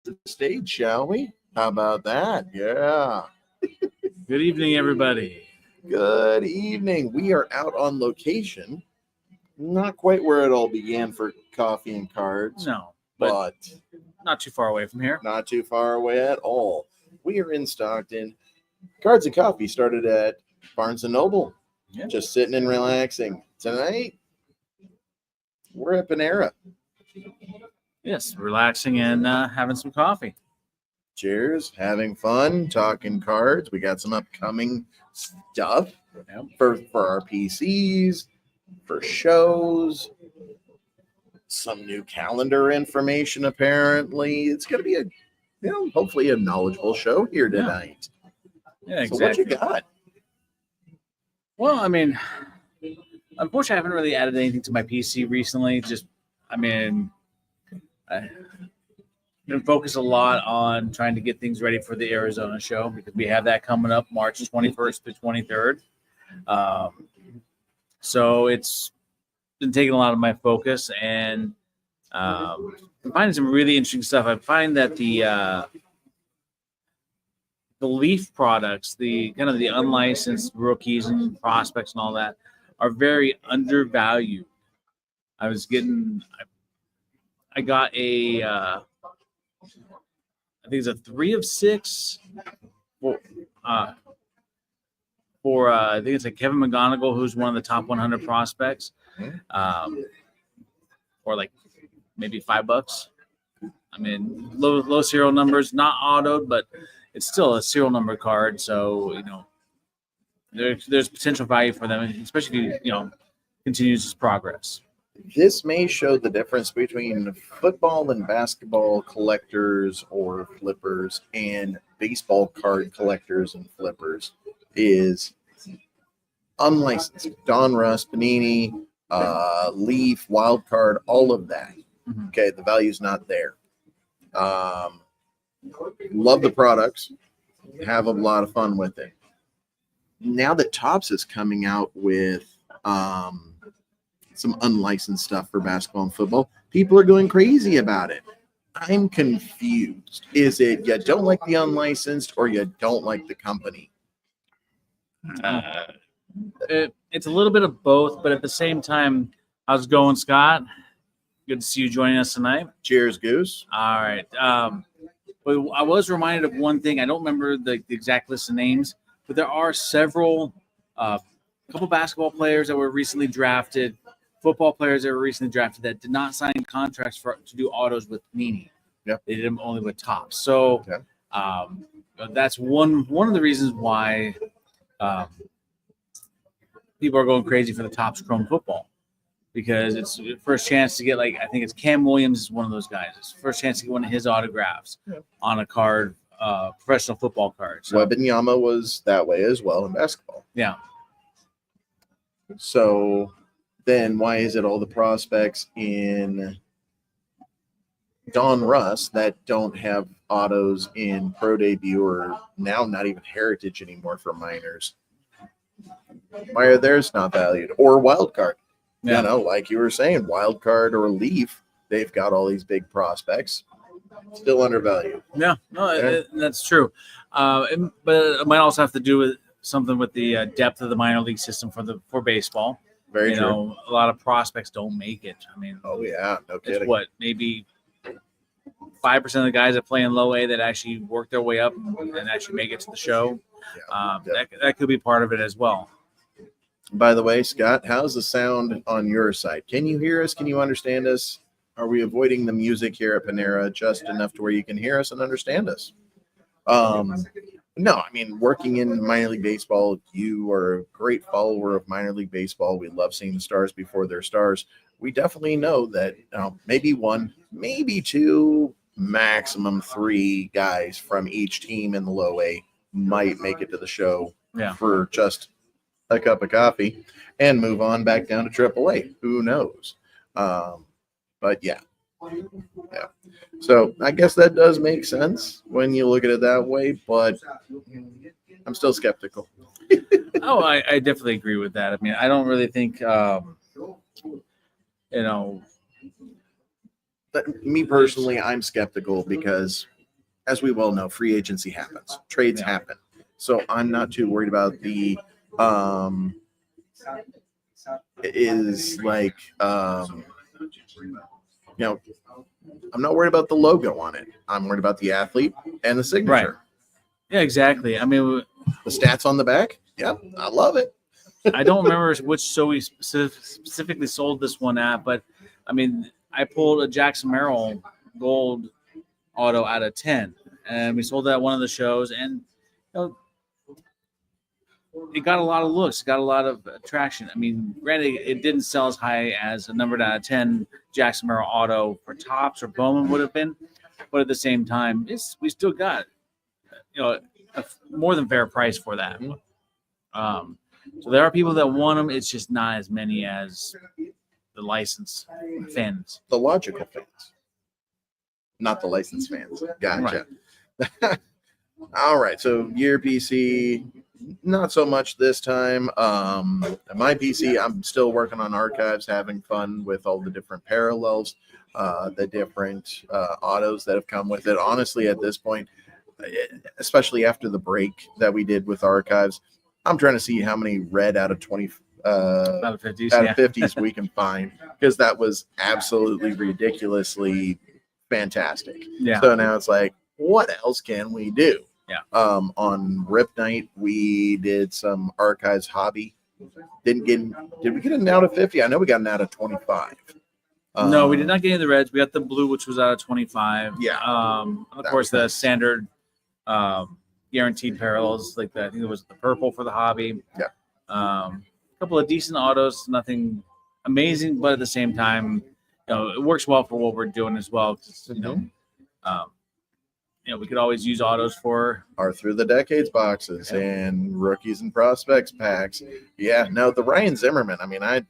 the stage, shall we? How about that? Yeah. Good evening, everybody. Good evening. We are out on location. Not quite where it all began for coffee and cards, No, but but not too far away from here. not too far away at all. We are in Stockton. Cards and Coffee started at Barnes & Noble. Yeah. Just sitting and relaxing. Tonight, we're at Panera. Yes, relaxing and having some coffee. Cheers, having fun, talking cards. We got some upcoming stuff Yep. for our PCs, for shows, some new calendar information. Apparently, it's going to be hopefully a knowledgeable show here Yeah. tonight. Yeah, So what exactly. you got? Well, I mean, unfortunately, I haven't really added anything to my PC recently. I've been focused a lot on trying to get things ready for the Arizona show because we have that coming up March 21st to 23rd. So it's been taking a lot of my focus, and I'm finding some really interesting stuff. I find that the Leaf products, the kind of the unlicensed rookies and prospects and all that, are very undervalued. I got a I think it's a 3 of 6 for I think it's a Kevin McGonigal, who's one of the top 100 prospects, for like maybe $5. I mean, low serial numbers, not autoed, but it's still a serial number card. So there's potential value for them, especially if he continues his progress. This may show the difference between football and basketball collectors or flippers and baseball card collectors and flippers is unlicensed. Don Russ, Panini, Leaf, Wild Card, all of that. Mm-hmm. Okay, the value's not there. Love the products. Have a lot of fun with it. Now that Topps is coming out with some unlicensed stuff for basketball and football, people are going crazy about it. I'm confused. Is it you don't like the unlicensed or you don't like the company? It's a little bit of both, but at the same time, how's it going, Scott? Good to see you joining us tonight. Cheers, Goose. All right. But I was reminded of one thing. I don't remember the exact list of names, but there are several, couple basketball players that were recently drafted, football players that were recently drafted that did not sign contracts to do autos with Panini. Yeah, they did them only with Topps. So that's one of the reasons why people are going crazy for the Topps Chrome football, because it's the first chance to get, like, I think it's Cam Williams is one of those guys. It's the first chance to get one of his autographs on a card, professional football card. So, Wembanyama was that way as well in basketball. Yeah. So then why is it all the prospects in Don Russ that don't have autos in Pro Debut or now not even Heritage anymore for minors? Why are theirs not valued? Or Wild Card? Yeah. Like you were saying, Wild Card or Leaf, they've got all these big prospects, still undervalued. Yeah, no, that's true. But it might also have to do with something with the depth of the minor league system for baseball. Very true. A lot of prospects don't make it. I mean, oh yeah, no kidding. It's what, maybe 5% of the guys that play in low A that actually work their way up and actually make it to the show. That could be part of it as well. By the way, Scott, how's the sound on your side? Can you hear us? Can you understand us? Are we avoiding the music here at Panera just enough to where you can hear us and understand us? No, I mean, working in minor league baseball, you are a great follower of minor league baseball. We love seeing the stars before they're stars. We definitely know that maybe one, maybe two, maximum 3 guys from each team in the low A might make it to the show for just a cup of coffee and move on back down to AAA. Who knows? But yeah. So I guess that does make sense when you look at it that way, but I'm still skeptical. I definitely agree with that. I mean, I don't really think, me personally, I'm skeptical because as we well know, free agency happens, trades happen. So I'm not too worried about the is like I'm not worried about the logo on it. I'm worried about the athlete and the signature. Yeah, exactly. I mean, the stats on the back. Yep, I love it. I don't remember which show we specifically sold this one at, but I mean, I pulled a Jackson Merrill gold auto out of 10, and we sold that at one of the shows, and it got a lot of looks, got a lot of traction. I mean, granted, it didn't sell as high as a numbered out of 10 Jackson Merrill auto for Topps or Bowman would have been, but at the same time, we still got a more than fair price for that. So there are people that want them. It's just not as many as the licensed fans. The logical fans, not the licensed fans. Gotcha. Right. All right. So your PC, not so much this time. My PC, I'm still working on archives, having fun with all the different parallels, the different autos that have come with it. Honestly, at this point, especially after the break that we did with archives, I'm trying to see how many red out of 20 out of 50s we can find, because that was absolutely ridiculously fantastic. Yeah. So now it's like, what else can we do? Yeah. On Rip Night, we did some archives hobby. Did we get an out of 50? I know we got an out of 25. No, we did not get any of the reds. We got the blue, which was out of 25. Yeah. Of course, the standard guaranteed parallels, like I think it was the purple for the hobby. Yeah. A couple of decent autos, nothing amazing, but at the same time, it works well for what we're doing as well. We could always use autos for our through the decades boxes and rookies and prospects packs. Yeah, no, the Ryan Zimmerman. I mean, I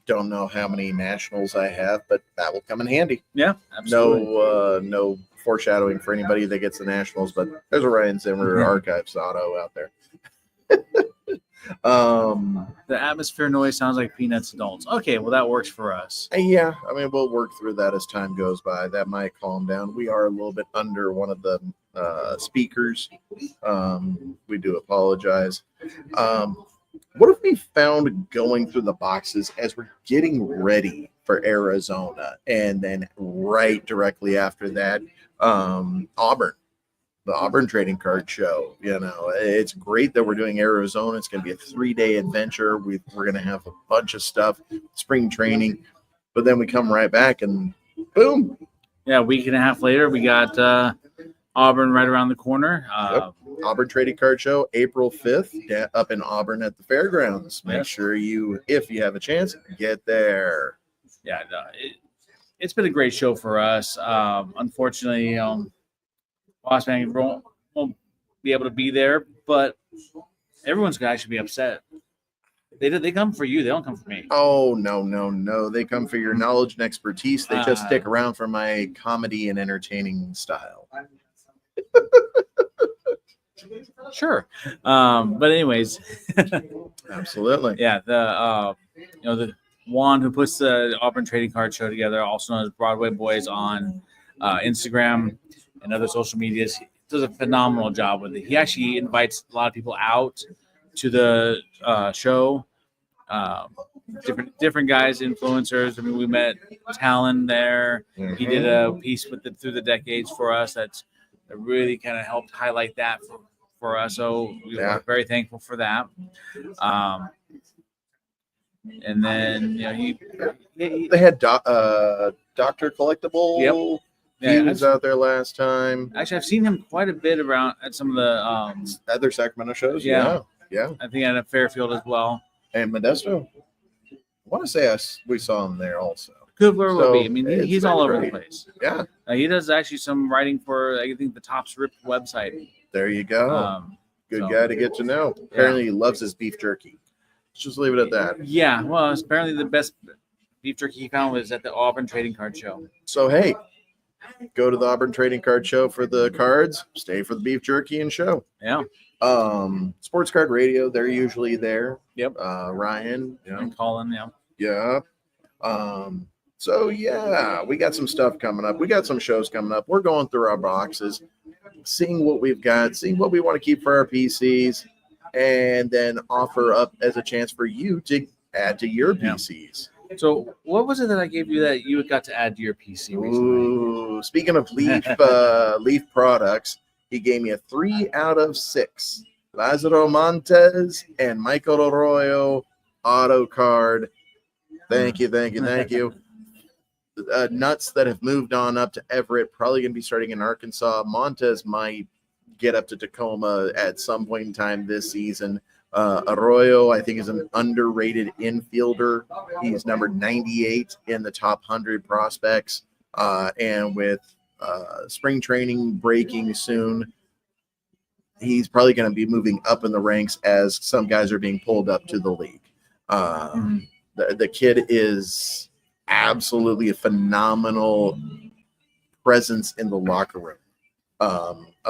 don't know how many nationals I have, but that will come in handy. Yeah, absolutely. No foreshadowing for anybody that gets the nationals, but there's a Ryan Zimmer archives auto out there. The atmosphere noise sounds like Peanuts adults. Okay, well that works for us. Yeah, I mean we'll work through that as time goes by. That might calm down. We are a little bit under one of the speakers. We do apologize. What have we found going through the boxes as we're getting ready for Arizona, and then right directly after that, Auburn? The Auburn Trading Card Show. It's great that we're doing Arizona. It's going to be a 3-day adventure. We're going to have a bunch of stuff, spring training, but then we come right back and boom. Yeah, a week and a half later, we got Auburn right around the corner. Auburn Trading Card Show, April 5th, up in Auburn at the fairgrounds. Make sure if you have a chance, get there. Yeah, it's been a great show for us. Unfortunately, Boss Man won't be able to be there, but everyone's going to actually be upset. They come for you. They don't come for me. Oh, no. They come for your knowledge and expertise. They just stick around for my comedy and entertaining style. Sure. But anyways. Absolutely. Yeah. The Juan, who puts the Auburn Trading Card Show together, also known as Broadway Boys on Instagram and other social medias, does a phenomenal job with it. He actually invites a lot of people out to the show. Different guys, influencers. I mean, we met Talon there. Mm-hmm. He did a piece with it through the decades for us. That really kind of helped highlight that for us. So we were very thankful for that. And then they had Dr. Collectible. Yep. He was out there last time. Actually, I've seen him quite a bit around at some of the other Sacramento shows. Yeah. I think at Fairfield as well. And Modesto. I want to say we saw him there also. Could well be. I mean, he's all over the place. Yeah. He does actually some writing for, I think, the Topps Rip website. There you go. Good guy to get to know. Apparently, he loves his beef jerky. Let's just leave it at that. Yeah. Well, apparently the best beef jerky he found was at the Auburn Trading Card Show. So, hey, go to the Auburn Trading Card Show for the cards. Stay for the beef jerky and show. Yeah. Sports Card Radio, they're usually there. Yep. Ryan. And Colin, yeah. Yeah. So, we got some stuff coming up. We got some shows coming up. We're going through our boxes. seeing what we've got, seeing what we want to keep for our PCs, and then offer up as a chance for you to add to your PCs. So, what was it that I gave you that you got to add to your PC recently? Ooh, speaking of Leaf Leaf products, he gave me a 3 out of 6. Lazaro Montes and Michael Arroyo auto card. Thank you. Nuts that have moved on up to Everett, probably going to be starting in Arkansas. Montes might get up to Tacoma at some point in time this season. Arroyo, I think, is an underrated infielder. He's number 98 in the top 100 prospects. And with spring training breaking soon, he's probably going to be moving up in the ranks as some guys are being pulled up to the league. The kid is absolutely a phenomenal presence in the locker room.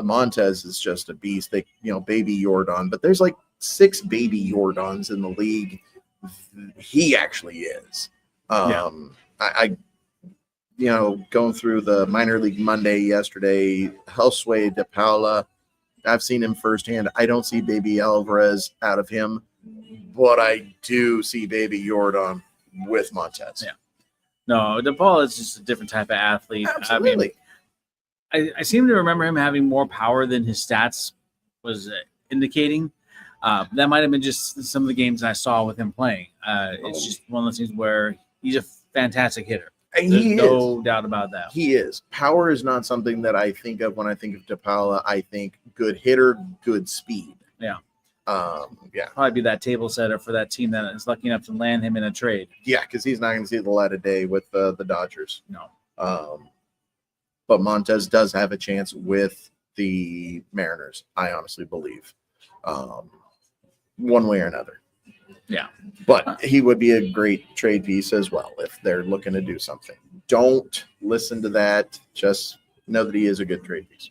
Montez is just a beast. Baby Jordan, but there's like 6 baby Jordans in the league. He actually is. I going through the minor league Monday yesterday, Josue De Paula, I've seen him firsthand. I don't see baby Alvarez out of him, but I do see baby Jordan with Montez. Yeah. No, De Paula is just a different type of athlete. Absolutely. I seem to remember him having more power than his stats was indicating. That might have been just some of the games I saw with him playing. It's just one of those things where he's a fantastic hitter. There's no doubt about that. He is. Power is not something that I think of when I think of De Paula. I think good hitter, good speed. Yeah. Probably be that table setter for that team that is lucky enough to land him in a trade. Yeah, because he's not going to see the light of day with the Dodgers. No. But Montez does have a chance with the Mariners, I honestly believe. One way or another. Yeah. But he would be a great trade piece as well if they're looking to do something. Don't listen to that. Just know that he is a good trade piece.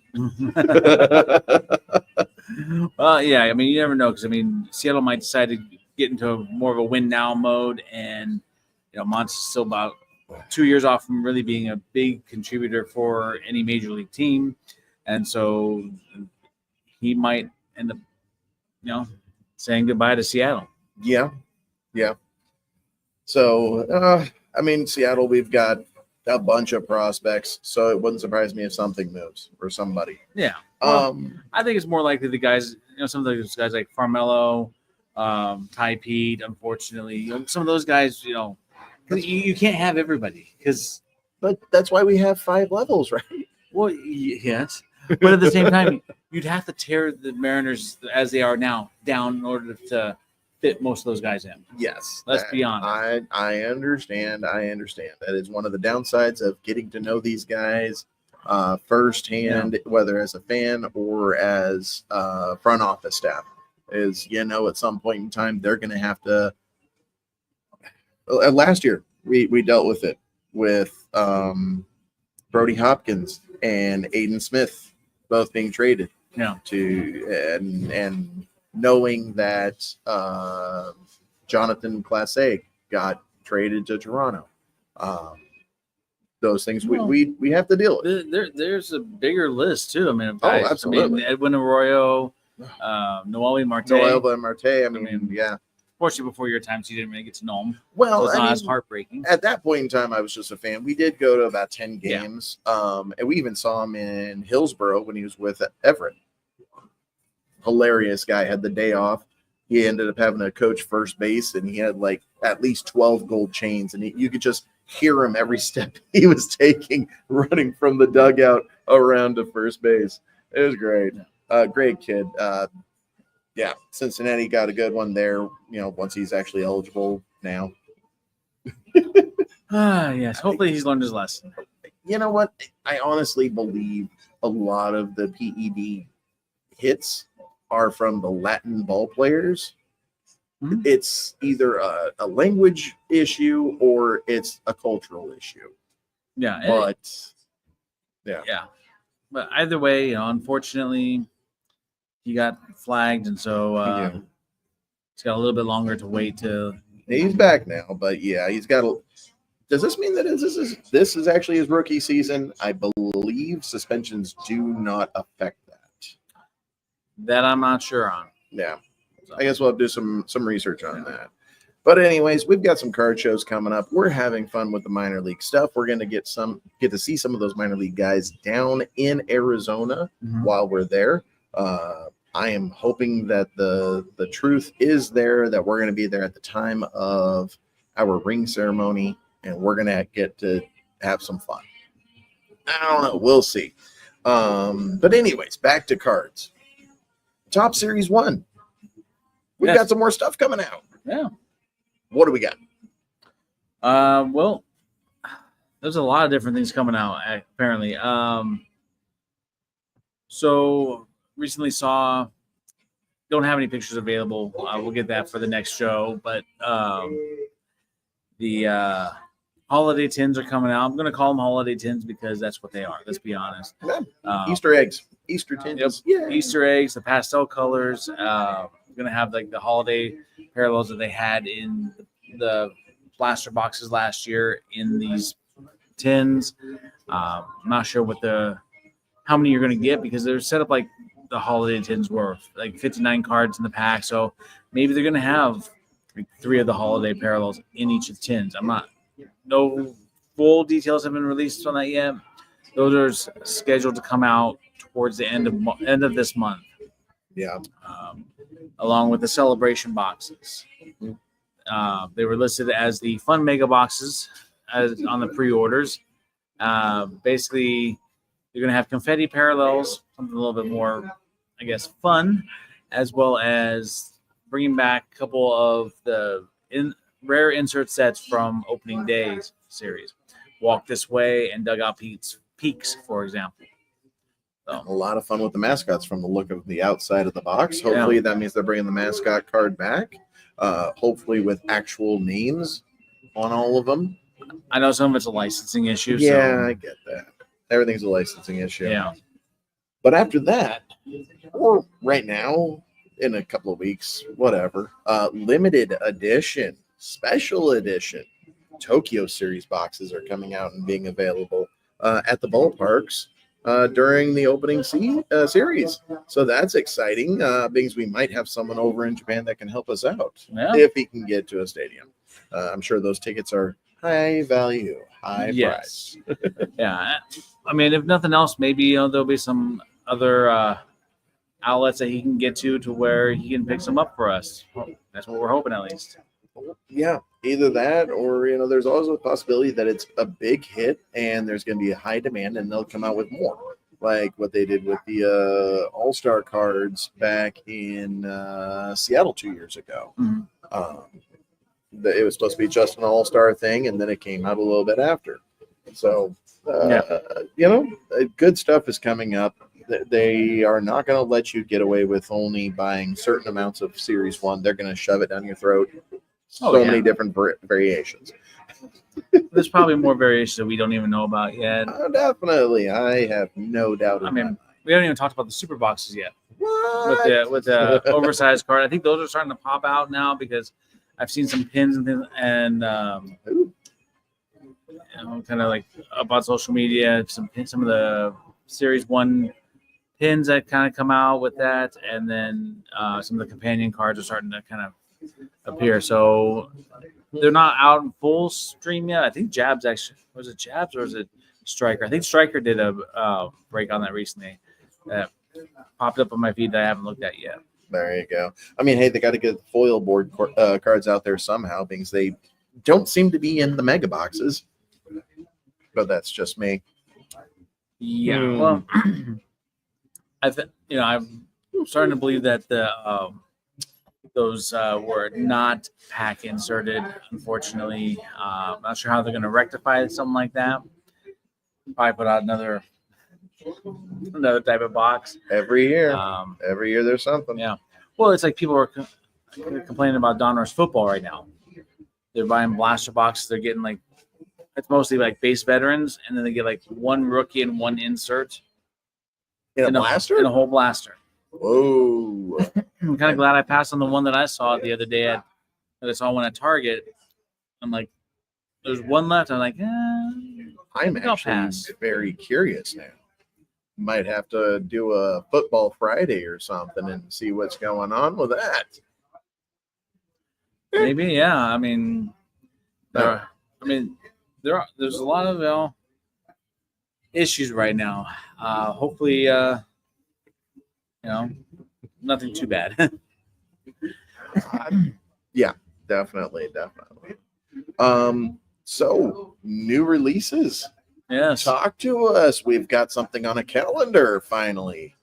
Well, yeah, I mean, you never know because, Seattle might decide to get into more of a win now mode, and, Montez is still about 2 years off from really being a big contributor for any major league team. And so he might end up, saying goodbye to Seattle. Yeah. So, Seattle, we've got a bunch of prospects, so it wouldn't surprise me if something moves or somebody. Yeah. Well, I think it's more likely the guys, some of those guys like Farmelo, Ty Pete, unfortunately, some of those guys, because you can't have everybody. But that's why we have 5 levels, right? Well, yes. But at the same time, you'd have to tear the Mariners as they are now down in order to fit most of those guys in. Yes. Let's be honest. I understand. That is one of the downsides of getting to know these guys firsthand, whether as a fan or as front office staff, is, at some point in time, they're going to have to. Last year, we dealt with it with Brody Hopkins and Aiden Smith both being traded. Yeah. And knowing that Jonathan Clase got traded to Toronto. Those things we have to deal with. There's a bigger list too. Of guys. Oh, absolutely. Edwin Arroyo, Noel Marte. Yeah. Fortunately, before your time, so you didn't really get to know him. Well, so it's not as heartbreaking. At that point in time, I was just a fan. We did go to about 10 games. And we even saw him in Hillsborough when he was with Everett. Hilarious guy, had the day off. He ended up having to coach first base, and he had like at least 12 gold chains, and you could just hear him every step he was taking, running from the dugout around to first base. It was great. Great kid. Cincinnati got a good one there, once he's actually eligible now. Yes. Hopefully he's learned his lesson. You know what? I honestly believe a lot of the PED hits are from the Latin ball players. Mm-hmm. It's either a language issue or it's a cultural issue. Yeah. But either way, unfortunately, he got flagged, and so he's got a little bit longer to wait to. He's back now, but he's got a. Does this mean that this is actually his rookie season? I believe suspensions do not affect that. That I'm not sure on. Yeah, I guess we'll have to do some research on that. But anyways, we've got some card shows coming up. We're having fun with the minor league stuff. We're going to get to see some of those minor league guys down in Arizona while we're there. I am hoping that the truth is there, that we're going to be there at the time of our ring ceremony, and we're going to get to have some fun. I don't know. We'll see. But anyways, back to cards. Top Series 1. We've got some more stuff coming out. Yeah. What do we got? Well, there's a lot of different things coming out, apparently. So recently don't have any pictures available. We'll get that for the next show, but the holiday tins are coming out. I'm going to call them holiday tins because that's what they are. Let's be honest. Easter eggs, Easter tins. Yep. Yeah. Easter eggs, the pastel colors. We're going to have like the holiday parallels that they had in the blaster boxes last year in these tins. I'm not sure how many you're going to get because they're set up like the holiday tins were, like 59 cards in the pack. So maybe they're going to have like 3 of the holiday parallels in each of the tins. No full details have been released on that yet. Those are scheduled to come out towards the end of this month. Yeah. Along with the celebration boxes. They were listed as the fun mega boxes on the pre-orders. Basically, you're going to have confetti parallels, something a little bit more, I guess, fun, as well as bringing back a couple of the rare insert sets from opening days series. Walk This Way and Dugout Peaks, for example. So, a lot of fun with the mascots from the look of the outside of the box. Hopefully that means they're bringing the mascot card back. Hopefully with actual names on all of them. I know some of it's a licensing issue. Yeah, I get that. Everything's a licensing issue. Yeah. But after that, or right now, in a couple of weeks, whatever, limited edition, special edition Tokyo Series boxes are coming out and being available at the ballparks during the opening series. So that's exciting because we might have someone over in Japan that can help us out if he can get to a stadium. I'm sure those tickets are high value, high price. Yeah. I mean, if nothing else, maybe there'll be some other outlets that he can get to where he can pick some up for us. That's what we're hoping, at least. Yeah, either that or, there's also a possibility that it's a big hit and there's going to be a high demand and they'll come out with more, like what they did with the All-Star cards back in Seattle 2 years ago. It was supposed to be just an All-Star thing, and then it came out a little bit after. So, good stuff is coming up. They are not going to let you get away with only buying certain amounts of Series 1. They're going to shove it down your throat. Many different variations. There's probably more variations that we don't even know about yet. Definitely. I have no doubt. We haven't even talked about the super boxes yet. What? With the oversized card. I think those are starting to pop out now because I've seen some pins and things, and kind of like up on social media, some of the Series 1 pins that kind of come out with that, and then some of the companion cards are starting to kind of appear. So they're not out in full stream yet. I think Jabs actually, was it Jabs or was it Striker? I think Striker did a break on that recently that popped up on my feed that I haven't looked at yet. There you go. I mean, hey, they got to get the foil board cards out there somehow because they don't seem to be in the mega boxes. But that's just me. Yeah. Well, I'm starting to believe that those were not pack inserted, unfortunately. I'm not sure how they're going to rectify something like that. Probably put out another type of box every year. Every year there's something. Yeah. Well, it's like people are complaining about Donruss football right now. They're buying blaster boxes. They're getting it's mostly like base veterans, and then they get like one rookie and one insert in a blaster, in a whole blaster. Whoa! I'm kind of glad I passed on the one that I saw the other day that I saw one at Target. I'm like, there's one left. I'm like, I'm actually very curious now. might have to do a football Friday or something and see what's going on with that. Maybe, yeah. I mean, there's a lot of issues right now. Hopefully, nothing too bad. Yeah, definitely. So new releases. Yes. Talk to us. We've got something on a calendar finally.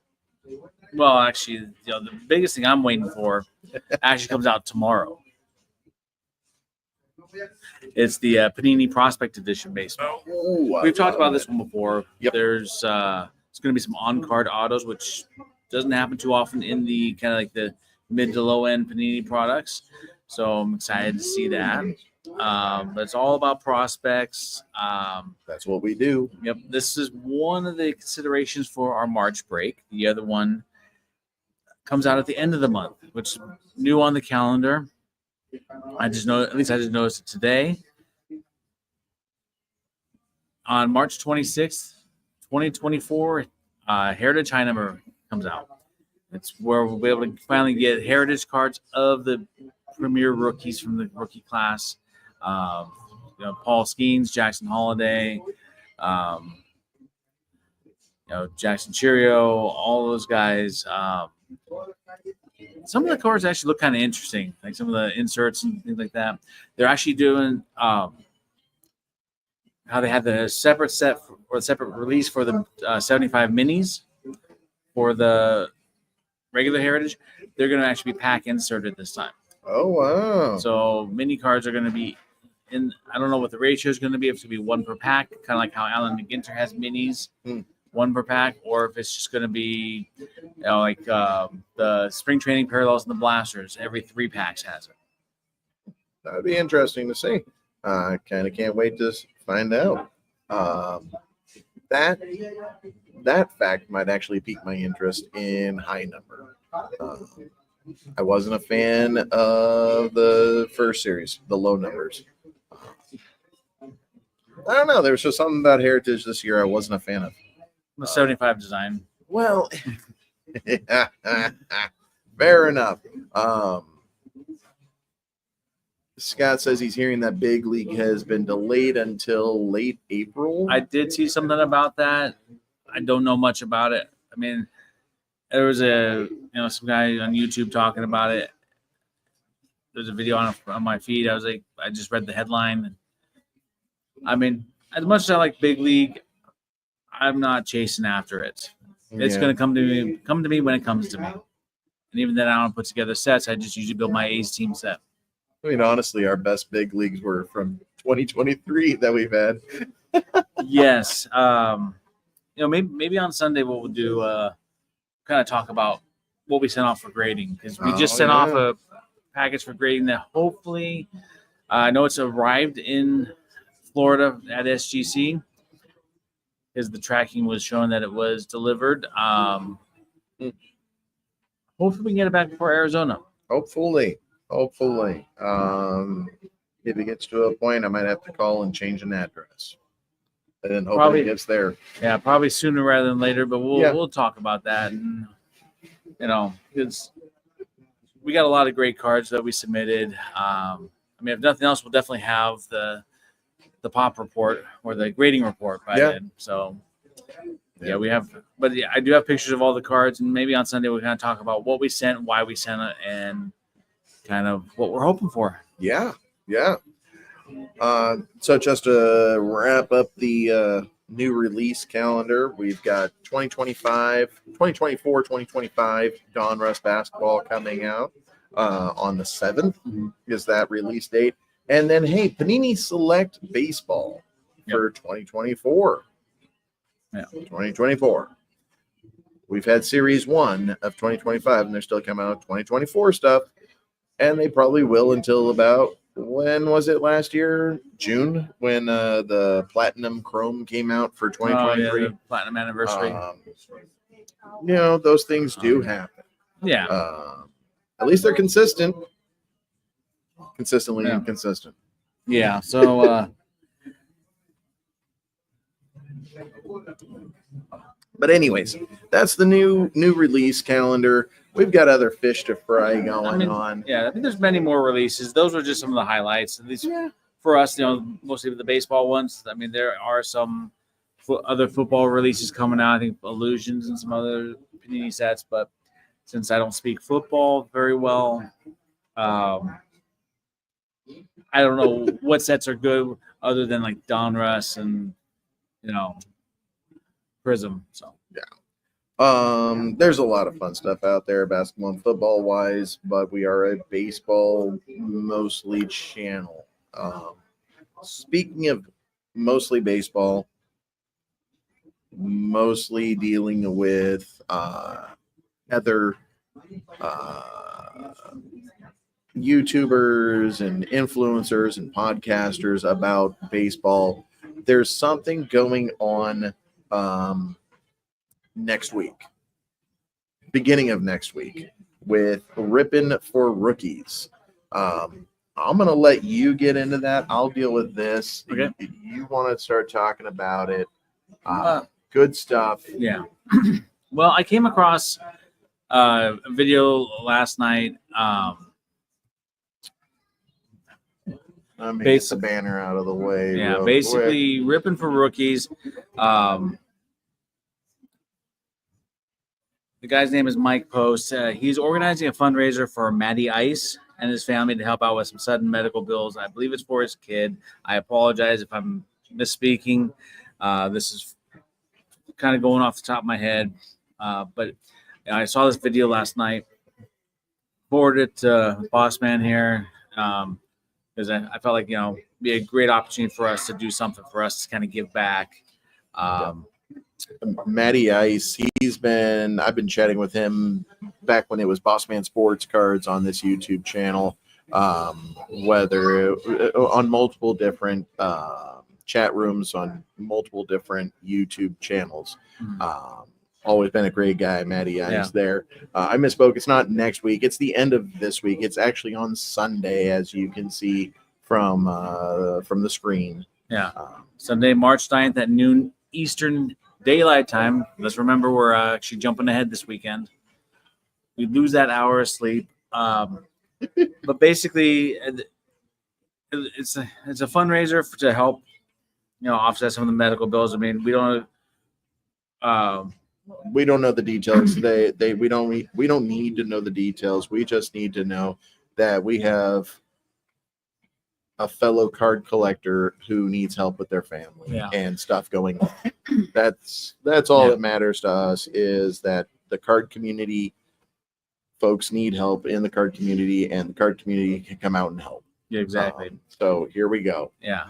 Well, actually, the biggest thing I'm waiting for actually comes out tomorrow. It's the Panini Prospect Edition baseball. Ooh, We've talked about this one before. Yep. There's it's going to be some on-card autos, which doesn't happen too often in the kind of like the mid to low end Panini products. So I'm excited to see that. But it's all about prospects. That's what we do. Yep. This is one of the considerations for our March break. The other one comes out at the end of the month, which is new on the calendar. I just noticed it today. On March 26th, 2024, Heritage High Number comes out. It's where we'll be able to finally get Heritage cards of the premier rookies from the rookie class. Paul Skeens, Jackson Holiday, Jackson Cheerio, all those guys. Some of the cards actually look kind of interesting, like some of the inserts and things like that. They're actually doing how they had the separate set or separate release for the 75 minis for the regular Heritage. They're going to actually be pack inserted this time. Oh, wow. So mini cards are going to be in. I don't know what the ratio is going to be. If it's going to be one per pack, kind of like how Alan McGinter has minis, one per pack, or if it's just going to be, like the spring training parallels and the blasters. Every 3 packs has it. That would be interesting to see. I kind of can't wait to find out. That fact might actually pique my interest in High Number. I wasn't a fan of the first series, the low numbers. I don't know. There was just something about Heritage this year I wasn't a fan of. The 75 design. Well, fair enough. Scott says he's hearing that Big League has been delayed until late April. I did see something about that. I don't know much about it. I mean, there was some guy on YouTube talking about it. There's a video on my feed. I just read the headline. I mean, as much as I like Big League, I'm not chasing after it. It's going to come to me when it comes to me. And even then, I don't put together sets. I just usually build my A's team set. I mean, honestly, our best big leagues were from 2023 that we've had. Yes. Maybe on Sunday what we'll do, kind of talk about what we sent off for grading, because we just sent off a package for grading that hopefully, I know it's arrived in Florida at SGC, because the tracking was showing that it was delivered. Hopefully we can get it back before Arizona. Hopefully. If it gets to a point, I might have to call and change an address. And then hopefully it gets there. Yeah, probably sooner rather than later, but we'll talk about that. And, because we got a lot of great cards that we submitted. If nothing else, we'll definitely have the pop report or the grading report by then. So, we have. But I do have pictures of all the cards, and maybe on Sunday we'll kind of talk about what we sent, why we sent it, and kind of what we're hoping for. Yeah. So just to wrap up the new release calendar, we've got 2024-2025 Donruss basketball coming out on the 7th is that release date. And then, hey, Panini Select Baseball for 2024. Yeah, 2024. We've had Series 1 of 2025, and they're still coming out 2024 stuff. And they probably will until about, when was it last year? June, when the Platinum Chrome came out for 2023. The Platinum Anniversary. Those things do happen. Yeah. At least they're consistent. Consistently inconsistent. Yeah. So But anyways, that's the new release calendar. We've got other fish to fry going on. Yeah, I think there's many more releases. Those are just some of the highlights. At least for us, mostly the baseball ones. I mean, there are some other football releases coming out. I think Illusions and some other panini sets. But since I don't speak football very well, I don't know what sets are good other than like Donruss and Prism. So there's a lot of fun stuff out there, basketball and football wise, but we are a baseball mostly channel. Speaking of mostly baseball, mostly dealing with other YouTubers and influencers and podcasters about baseball. There's something going on next week, beginning of next week, with Rippin' for Rookies. I'm going to let you get into that. I'll deal with this. Okay. You want to start talking about it. Good stuff. Yeah. Well, I came across a video last night. Let me get the banner out of the way. Yeah, basically Rippin' for Rookies. The guy's name is Mike Post. He's organizing a fundraiser for Matty Ice and his family to help out with some sudden medical bills. I believe it's for his kid. I apologize if I'm misspeaking. This is kind of going off the top of my head. But I saw this video last night. Forwarded it to Boss Man here because I felt like, be a great opportunity for us to do something for us to kind of give back. Matty Ice, I've been chatting with him back when it was Boss Man Sports Cards on this YouTube channel, whether on multiple different chat rooms on multiple different YouTube channels. Always been a great guy, Matty Ice there. I misspoke. It's not next week. It's the end of this week. It's actually on Sunday, as you can see from the screen. Yeah. Sunday, March 9th at noon Eastern Daylight Time. Let's remember we're actually jumping ahead this weekend. We lose that hour of sleep. But basically, it's a fundraiser to help, offset some of the medical bills. I mean, we don't know the details. We don't need to know the details. We just need to know that we have a fellow card collector who needs help with their family and stuff going on. That's all that matters to us, is that the card community folks need help in the card community, and the card community can come out and help. Yeah, exactly. So here we go. Yeah.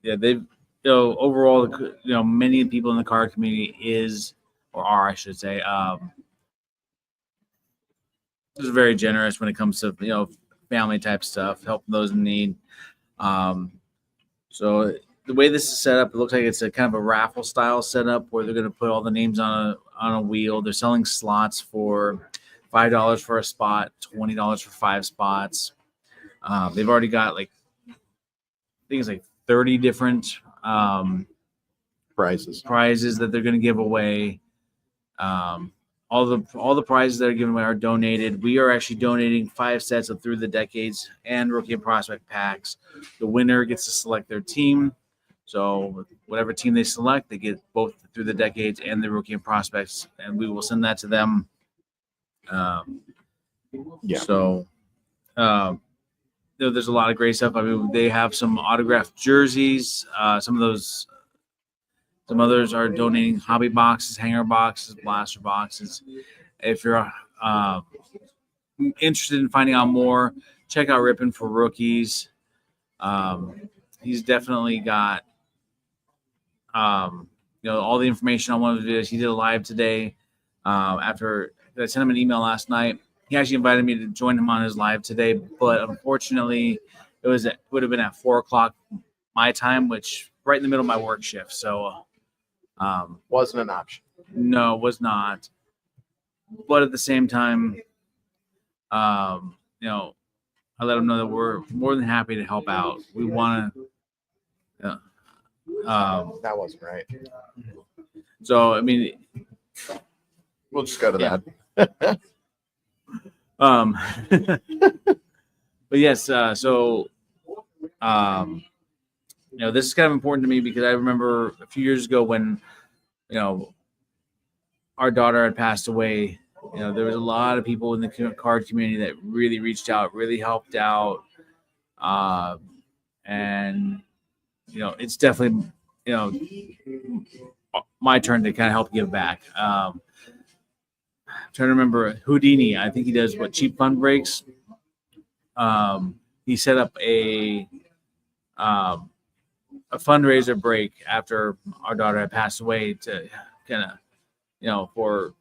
They've, overall, many people in the card community are, I should say, is very generous when it comes to, family type stuff, helping those in need. So the way this is set up, it looks like it's a kind of a raffle style setup where they're going to put all the names on a wheel. They're selling slots for $5 for a spot, $20 for 5 spots. They've already got I think it's 30 different prizes that they're going to give away. All the prizes that are given away are donated. We are actually donating 5 sets of Through the Decades and Rookie and Prospect packs. The winner gets to select their team. So whatever team they select, they get both Through the Decades and the Rookie and Prospects, and we will send that to them. So there's a lot of great stuff. I mean, they have some autographed jerseys. Some others are donating hobby boxes, hanger boxes, blaster boxes. If you're interested in finding out more, check out Rippin' for Rookies. He's definitely got all the information on one of the videos. He did a live today. After I sent him an email last night, he actually invited me to join him on his live today, but unfortunately, it would have been at 4:00 my time, which right in the middle of my work shift. So. Wasn't an option. No, it was not. But at the same time, I let them know that we're more than happy to help out. We want to, That wasn't right. So I mean, We'll just go to Yeah. that. but yes, this is kind of important to me because I remember a few years ago when our daughter had passed away. There was a lot of people in the card community that really reached out, really helped out, and it's definitely my turn to kind of help give back. I'm trying to remember Houdini. I think he does cheap fund breaks. He set up a fundraiser break after our daughter had passed away to kind of for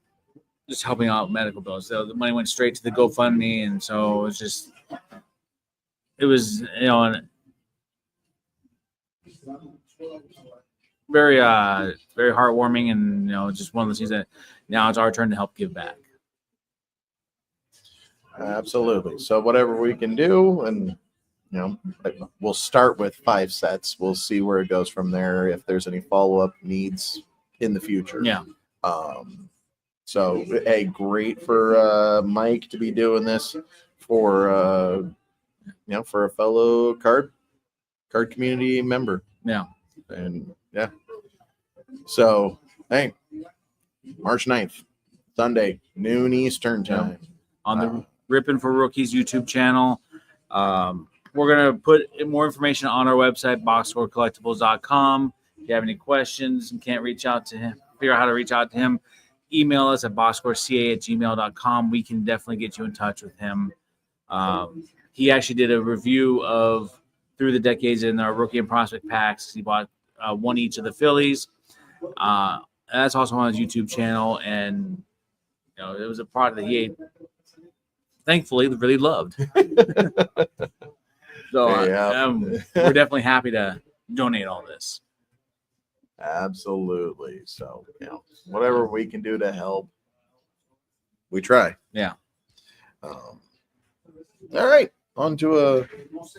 just helping out medical bills. So the money went straight to the GoFundMe, and so it was very very heartwarming, and just one of those things that now it's our turn to help give back. Absolutely. So whatever we can do, and we'll start with 5 sets. We'll see where it goes from there. If there's any follow-up needs in the future. Yeah. So hey, great for Mike to be doing this for for a fellow card community member. Yeah. And yeah. So hey, March 9th, Sunday, noon Eastern time. On the Rippin' for Rookies YouTube channel. We're going to put more information on our website, boxscorecollectibles.com. If you have any questions and can't reach out to him, figure out how to reach out to him, email us at boxscoreca@gmail.com. We can definitely get you in touch with him. He actually did a review of Through the Decades in our rookie and prospect packs. He bought one each of the Phillies. That's also on his YouTube channel, and it was a product that he thankfully really loved. So we're definitely happy to donate all this. Absolutely. So whatever we can do to help, we try. Yeah. All right. On to a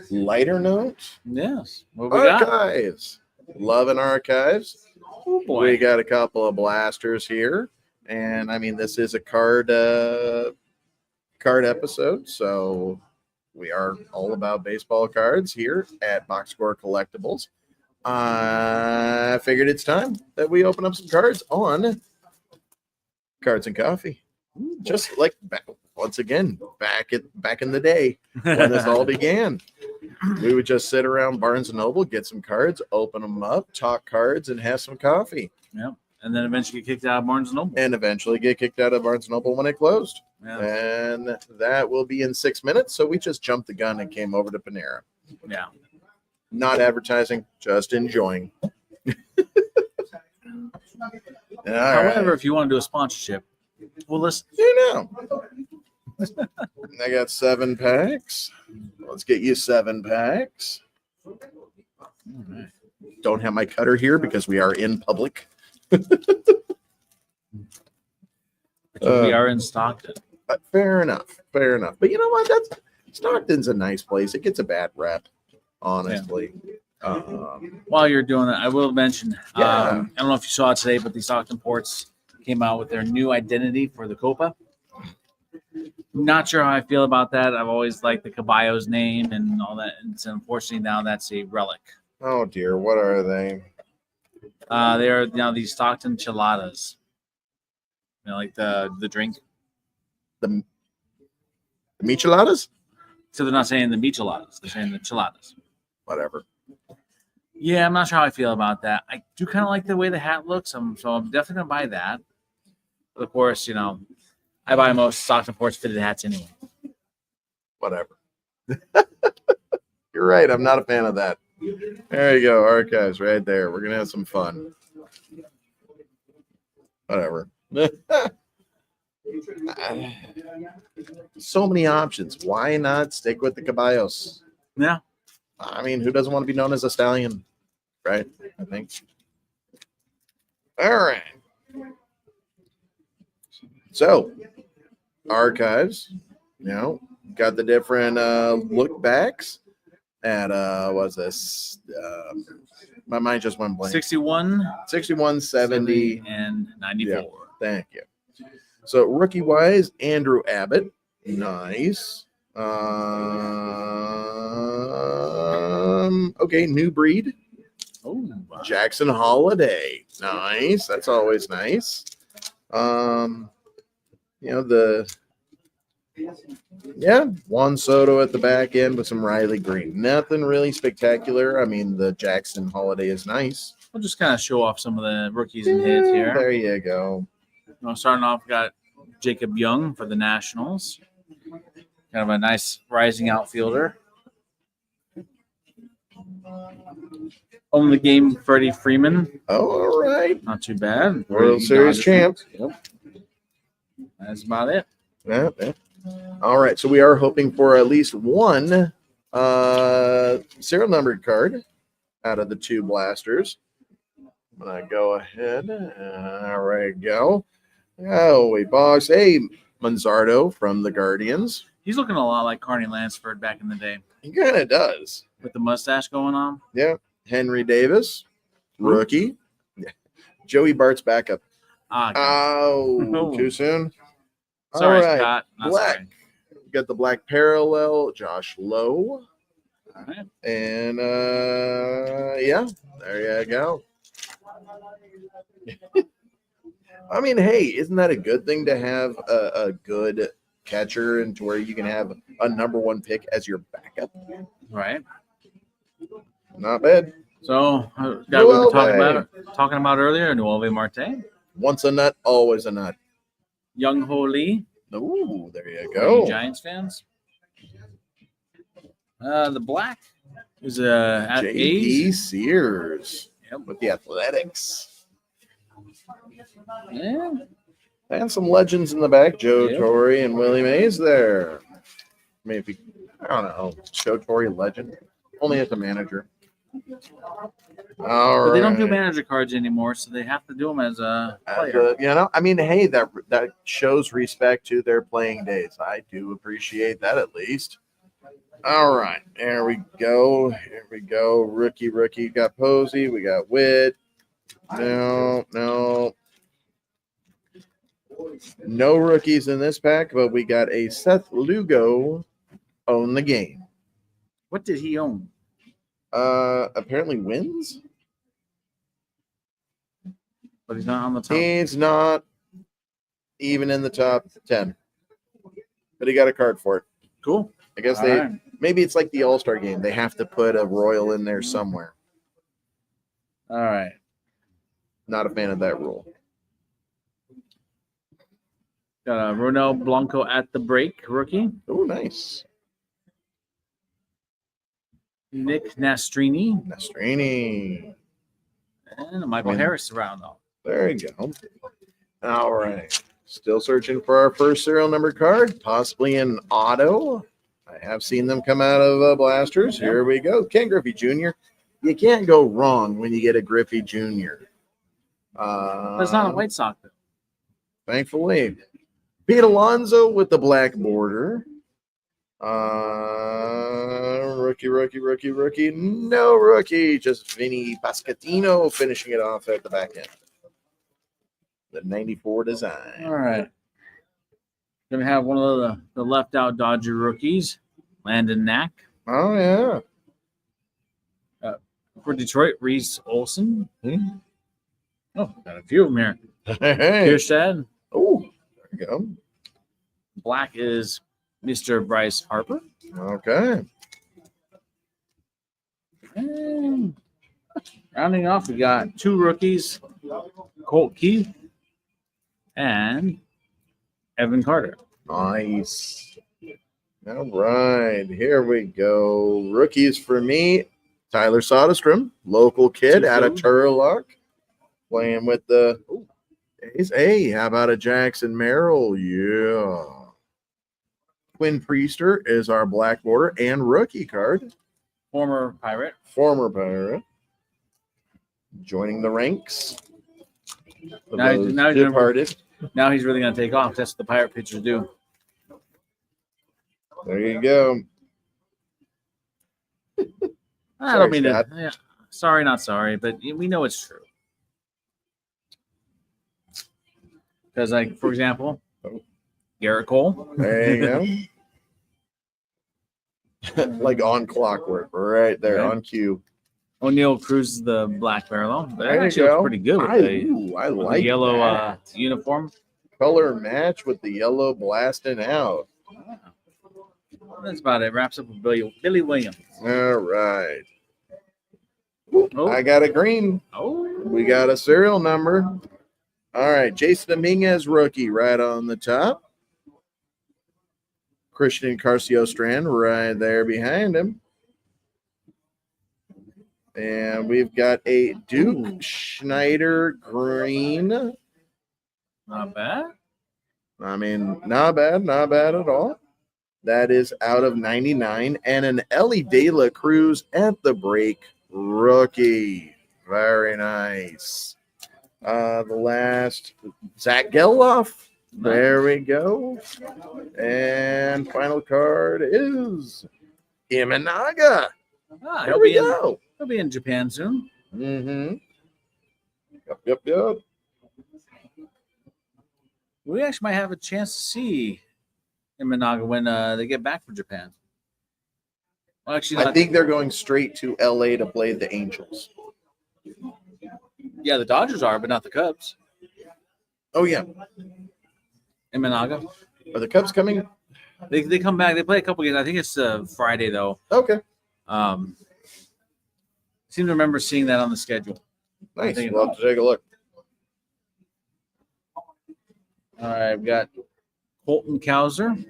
lighter note. Yes. What we got? Archives. Loving archives. Oh boy. We got a couple of blasters here, and I mean this is a card episode, so we are all about baseball cards here at Box Score Collectibles. I figured it's time that we open up some cards on Cards and Coffee. Just like once again, back in the day when this all began. We would just sit around Barnes & Noble, get some cards, open them up, talk cards, and have some coffee. Yeah. And then eventually get kicked out of Barnes & Noble. And eventually get kicked out of Barnes & Noble when it closed. Yeah. And that will be in 6 minutes. So we just jumped the gun and came over to Panera. Yeah. Not advertising, just enjoying. However, if you want to do a sponsorship, well, listen. I got 7 packs. Let's get you 7 packs. Right. Don't have my cutter here because we are in public. We are in Stockton. Fair enough. But you know what? Stockton's a nice place. It gets a bad rep, honestly. Yeah. While you're doing that, I will mention, Yeah. I don't know if you saw it today, but the Stockton Ports came out with their new identity for the Copa. Not sure how I feel about that. I've always liked the Caballo's name and all that. And so unfortunately, now that's a relic. Oh, dear. What are they? They are now these Stockton Chiladas. Like the drink. The micheladas? So they're not saying the micheladas. They're saying the chiladas. Whatever. Yeah, I'm not sure how I feel about that. I do kind of like the way the hat looks, so I'm definitely going to buy that. But of course, I buy most Stockton Ports fitted hats anyway. Whatever. You're right. I'm not a fan of that. There you go. Archives right there. We're going to have some fun. Whatever. So many options. Why not stick with the Caballos? Yeah. I mean, who doesn't want to be known as a stallion? Right? I think. All right. So, archives, got the different look backs at what's this? My mind just went blank. 61, 61, 70. and 94. Yeah. Thank you. So rookie wise, Andrew Abbott. Nice. Okay, new breed. Oh, wow. Jackson Holiday. Nice. That's always nice. Juan Soto at the back end with some Riley Green. Nothing really spectacular. I mean, the Jackson Holiday is nice. We'll just kind of show off some of the rookies and hits here. There you go. Starting off, we got Jacob Young for the Nationals. Kind of a nice rising outfielder. On the game, Freddie Freeman. Oh, all right. Not too bad. World Series champ. Yep. That's about it. Yeah. All right. So we are hoping for at least one serial numbered card out of the two blasters. I'm going to go ahead. There we go. Oh, we box. Hey, Manzardo from the Guardians. He's looking a lot like Carney Lansford back in the day. He kind of does. With the mustache going on. Yeah. Henry Davis, rookie. Yeah. Joey Bart's backup. Too soon? Sorry, all right. Scott. Not Black. sorry. You got the black parallel, Josh Lowe. All right. And there you go. I mean, hey, isn't that a good thing to have a good catcher and to where you can have a number one pick as your backup? Right. Not bad. So, that we were talking about earlier, 04MAR25. Once a nut, always a nut. Young Ho Lee. Ooh, there you go. Giants fans. The black is at J.P. A's. Sears. Yep. With the Athletics. Yeah. And some legends in the back. Joe Yep. Torre and Willie Mays there. Maybe, I don't know. Joe Torre, legend. Only as a manager. All But they don't do right. manager cards anymore, so they have to do them as a player. I mean, hey, that shows respect to their playing days. I do appreciate that at least. All right, there we go. Here we go. Rookie. Got Posey. We got Witt. No rookies in this pack, but we got a Seth Lugo own the game. What did he own? Apparently wins. But he's not on the top. He's not even in the top 10, but he got a card for it. Cool. I guess All right. maybe it's like the All-Star game. They have to put a Royal in there somewhere. All right. Not a fan of that rule. Got a Ronel Blanco at the break, rookie. Oh, nice. Nick Nastrini. Nastrini. And Michael Harris around, though. There you go. All right. Still searching for our first serial number card, possibly an auto. I have seen them come out of blasters. Here we go. Ken Griffey Jr. You can't go wrong when you get a Griffey Jr. That's not a White Sox, though. Thankfully. Pete Alonso with the black border. Rookie. No rookie. Just Vinny Pasquantino finishing it off at the back end. The 94 design. All right. Gonna have one of the left out Dodger rookies, Landon Knack. Oh, yeah. For Detroit, Reese Olson. Hmm. Oh, got a few of them here. Hey. Kierstad. Oh, there you go. Black is Mr. Bryce Harper. Okay. And rounding off, we got two rookies, Colt Keith and Evan Carter. Nice. All right. Here we go. Rookies for me. Tyler Soderstrom, local kid out of Turlock, playing with the A's. Hey, how about a Jackson Merrill? Yeah. Quinn Priester is our black border and rookie card. Former Pirate. Joining the ranks. Now he's Departed. Now he's really going to take off. That's what the Pirate pitchers do. There you go. I don't mean Scott. to. Yeah. Sorry, not sorry, but we know it's true. Because, like, for example, Garrett Cole. There you go. Like on clockwork, right there Right. on cue. O'Neal Cruz is the black parallel. That There you actually looks go. pretty good with I the like yellow that. uniform. Color match with the yellow blasting out. That's about it. Wraps up with Billy Williams. All right. Oh. I got a green. Oh. We got a serial number. All right. Jason Dominguez, rookie, right on the top. Christian Carcio Strand right there behind him. And we've got a Duke Schneider green. Not bad. I mean, not bad at all. That is out of 99. And an Ellie De La Cruz at the break rookie. Very nice. The last, Zach Geloff. There we go. And final card is Imanaga. There we go. He'll be in Japan soon. Mm-hmm. Yep. We actually might have a chance to see Imanaga when they get back from Japan. Well, actually, I think they're going straight to LA to play the Angels. Yeah, the Dodgers are, but not the Cubs. Oh, yeah. Imanaga. Are the Cubs coming? They come back. They play a couple games. I think it's Friday, though. Okay. Seem to remember seeing that on the schedule. Nice. We'll have to take a look. All right, we've got Colton Cowser.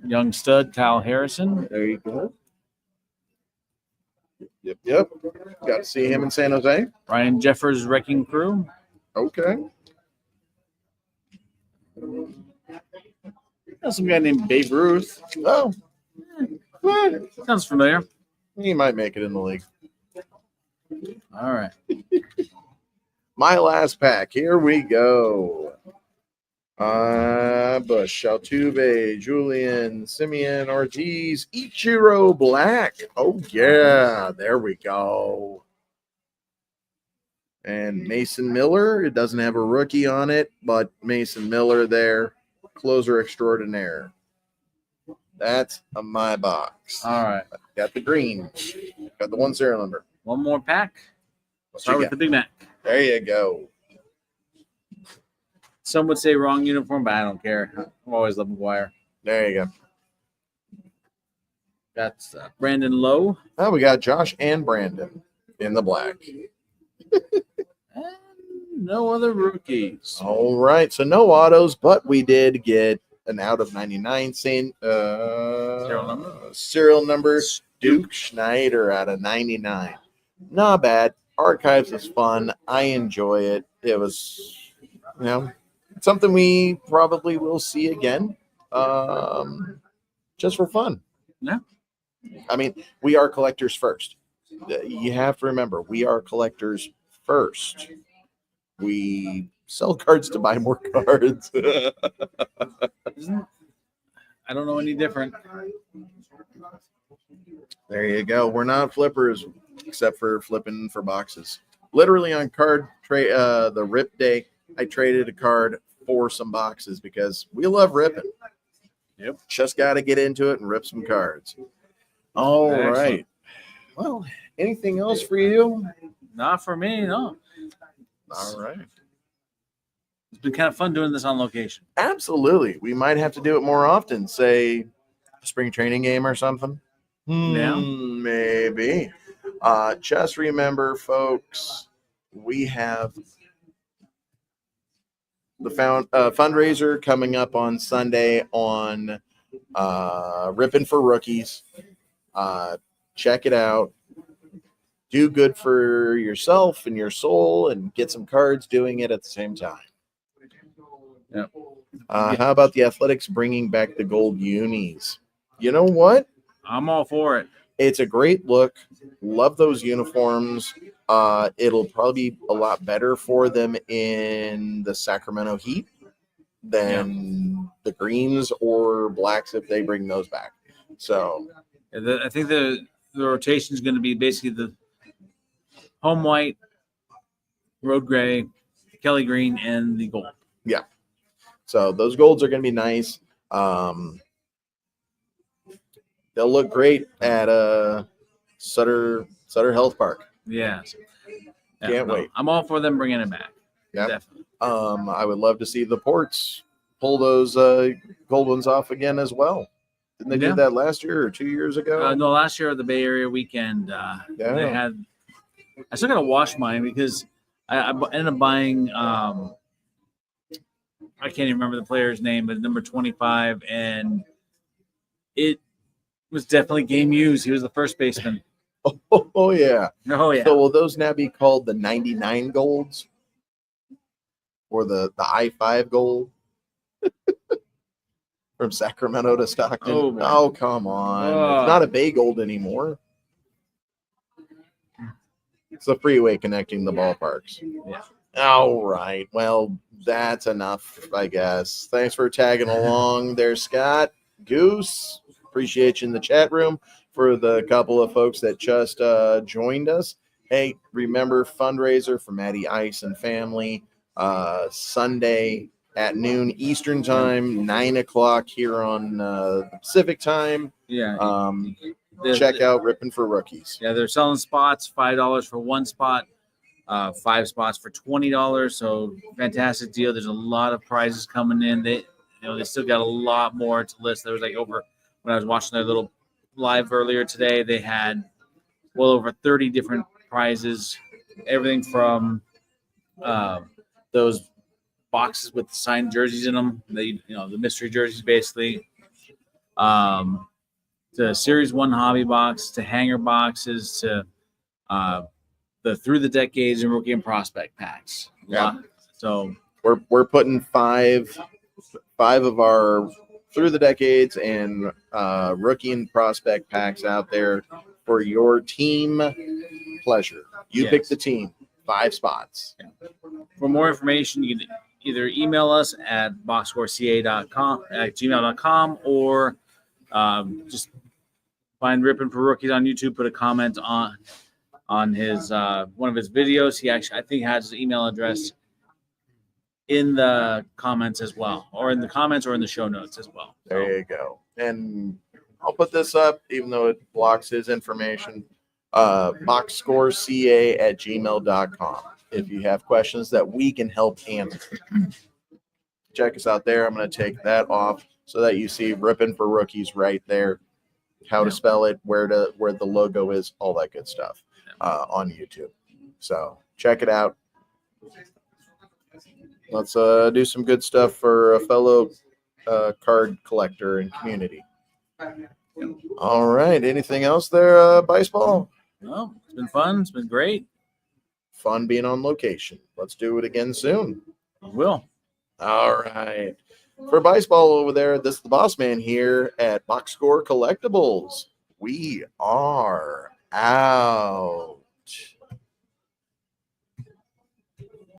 Young stud, Kyle Harrison. There you go. Yep. Got to see him in San Jose. Ryan Jeffers, Wrecking Crew. Okay. There's some guy named Babe Ruth. Oh. Sounds familiar. He might make it in the league. All right. My last pack. Here we go. Bush, Altuve, Julian, Simeon, Ortiz, Ichiro Black. Oh, yeah. There we go. And Mason Miller. It doesn't have a rookie on it, but Mason Miller there. Closer extraordinaire. That's my box. All right. Got the green. Got the one serial number. One more pack. Start with the Big Mac. There you go. Some would say wrong uniform, but I don't care. I've always loved McGuire. There you go. That's Brandon Lowe. Oh, we got Josh and Brandon in the black. And no other rookies. All right. So no autos, but we did get an out of 99 serial number Duke Schneider out of 99. Not bad. Archives is fun. I enjoy it. It was, something we probably will see again, just for fun. Yeah. I mean, we are collectors first. You have to remember, we are collectors first. We sell cards to buy more cards. I don't know any different. There you go. We're not flippers, except for flipping for boxes. Literally on card trade, the rip day, I traded a card for some boxes because we love ripping. Yep. Just got to get into it and rip some cards. All Excellent. right. Well, anything else for you? Not for me, no. All right. It's been kind of fun doing this on location. Absolutely. We might have to do it more often, say a spring training game or something. Yeah. Maybe. Just remember, folks, we have the fundraiser coming up on Sunday on Ripping for Rookies. Check it out. Do good for yourself and your soul and get some cards doing it at the same time. Yep. How about the Athletics bringing back the gold unis? You know what? I'm all for it. It's a great look. Love those uniforms. It'll probably be a lot better for them in the Sacramento Heat than the greens or blacks if they bring those back. So I think the rotation is going to be basically the home white, road gray, Kelly green, and the gold. Yeah. So those golds are going to be nice. They'll look great at Sutter Health Park. Yeah. Can't wait. I'm all for them bringing it back. Yeah. Definitely. I would love to see the ports pull those gold ones off again as well. Didn't they do that last year or 2 years ago? No, last year at the Bay Area weekend, they had. I still got to wash mine because I ended up buying. I can't even remember the player's name, but number 25, and it was definitely game used. He was the first baseman. Oh yeah. Oh yeah. So will those now be called the 99 golds or the I-5 gold? From Sacramento to Stockton. Oh, come on. It's not a Bay Gold anymore. It's the freeway connecting the ballparks. Yeah. All right. Well, that's enough, I guess. Thanks for tagging along there, Scott. Goose, appreciate you in the chat room. For the couple of folks that just joined us, hey, remember fundraiser for Matty Ice and family Sunday at noon Eastern time, 9 o'clock here on Pacific time. Yeah. Check out Ripping for Rookies. Yeah, they're selling spots, $5 for one spot, 5 spots for $20. So fantastic deal. There's a lot of prizes coming in. They still got a lot more to list. There was like over when I was watching their little live earlier today, they had well over 30 different prizes. Everything from those boxes with signed jerseys in them, the mystery jerseys basically, to Series 1 hobby box, to hanger boxes, to the Through the Decades and Rookie and Prospect packs. Yeah. So we're putting five of our Through the Decades and Rookie and Prospect packs out there for your team pleasure. You pick the team, 5 spots. Yeah. For more information, you can either email us at boxscorecA.com or just find Rippin' for Rookies on YouTube. Put a comment on his one of his videos. He actually, I think, has his email address in the comments as well, or in the comments or in the show notes as well. There you go. And I'll put this up, even though it blocks his information. boxscoreca@gmail.com. If you have questions that we can help answer, check us out there. I'm going to take that off so that you see Rippin' for Rookies right there. How to spell it, where the logo is, all that good stuff on YouTube. So check it out. Let's do some good stuff for a fellow card collector and community. All right. Anything else there, Baseball? No, it's been fun. It's been great. Fun being on location. Let's do it again soon. We will. All right. For Baseball over there, this is the boss man here at Box Score Collectibles. We are out.